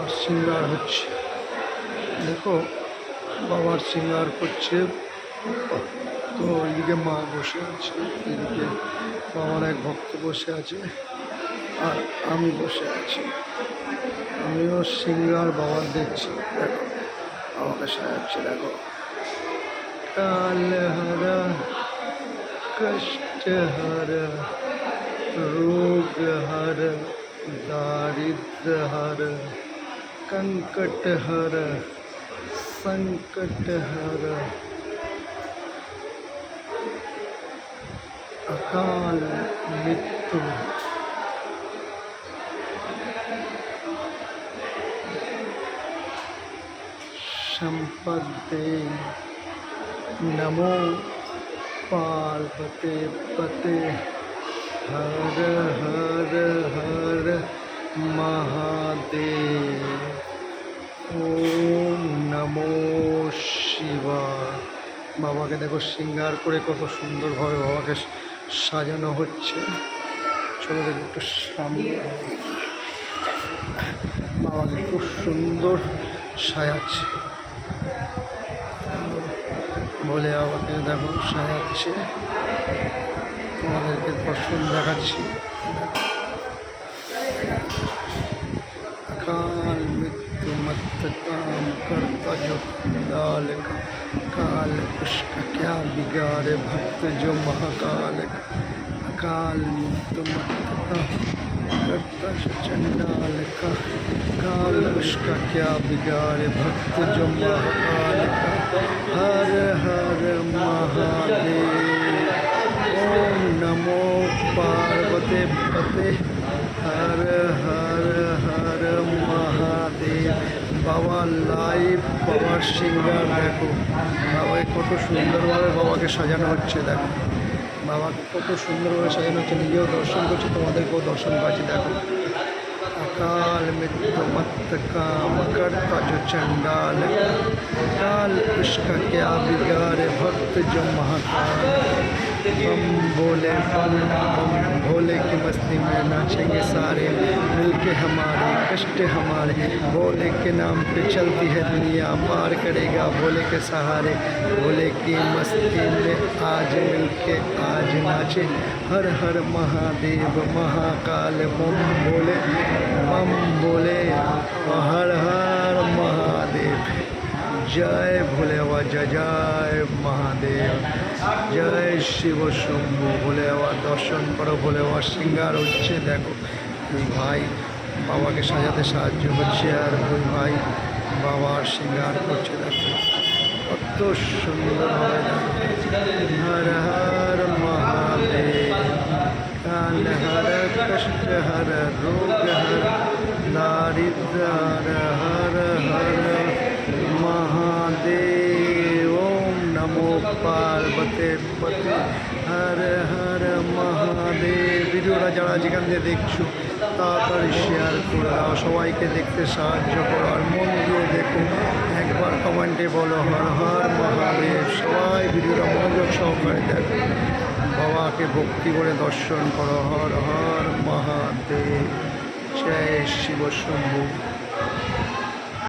বাবার সিঙ্গার হচ্ছে। দেখো বাবার সিঙ্গার করছে। তো এইদিকে মা বসে আছে, এদিকে বাবার এক ভক্ত বসে আছে, আর আমি বসে আছি। আমিও সিঙ্গার বাবার দেখছি। দেখো আমাকে সাজাচ্ছে। দেখো কাল হারা কষ্ট হারা रोग हर दारिद्र हर कंकट हर संकट हर अकाल मृत्यु संपदे नमो पार्वते पते हर हर हर महादेव। ओम नमो शिवाय। বাবাকে দেখো সিঙ্গার করে কত সুন্দরভাবে বাবাকে সাজানো হচ্ছে। চলো দেখো একটু সামনে। বাবাকে খুব সুন্দর সাজাচ্ছে বলে বাবাকে দেখো সাজাচ্ছে। তোমাদেরকে দর্শন দেখাচ্ছি। काल मृत्यु मत काम करता जो दाल का काल उसका क्या बिगाड़े भक्त जो महाकाल का काल मृत्यु मत काम करता जो चंडाल का काल उसका क्या बिगाड़े भक्त जो महाकाल का हर हर महादेव। ओम नमो पार्वते पते हर हर हर महादेव। बाबा लाइव बाবার সিঙ্গার দেখো। বাবাকে কত সুন্দরভাবে বাবাকে সাজানো হচ্ছে। দেখো বাবাকে কত সুন্দরভাবে সাজানো হচ্ছে। নিজেও দর্শন করছি, তোমাদেরকেও দর্শন পাচ্ছি। দেখো अकाल मृत्यु मत काम करता जो चंडाल काल उसका क्या बिगाड़े भक्त जो महाकाल। बम भोले की मस्ती में नाचेंगे सारे मिलके हमारे कष्ट हमारे। भोले के नाम पे चलती है दुनिया, पार करेगा भोले के सहारे। भोले की मस्ती में आज मिलके आज नाचे हर हर महादेव महाकाल। बम बोले हर हर महादेव। जय भोले बाबा, जय जय महादेव, जय शिव शंभु। भोले बाबा दर्शन करो। भोले बाबा সিঙ্গার হচ্ছে। দেখো দুই ভাই বাবাকে সাজাতে সাহায্য করছে, আর দুই ভাই বাবার সিঙ্গার করছে। দেখো কত সুন্দর হবে। হর হর महादेव। काल हर कष्ट हर रोग हर दारिद्र हर हर हर महादेव। ओम नमो पार्वते पते हर हर महादेव। ভিডিওটা যারা যেখান থেকে দেখছো তাড়াতাড়ি শেয়ার করে দাও, সবাইকে দেখতে সাহায্য করো, আর মন দিয়ে দেখো। একবার কমেন্টে বলো হর হর মহাদেব। সবাই ভিডিওটা মনোযোগ সহকারে দেখো, বাবাকে ভক্তি করে দর্শন করো। হর হর মহাদেব, জয় শিব শম্ভু।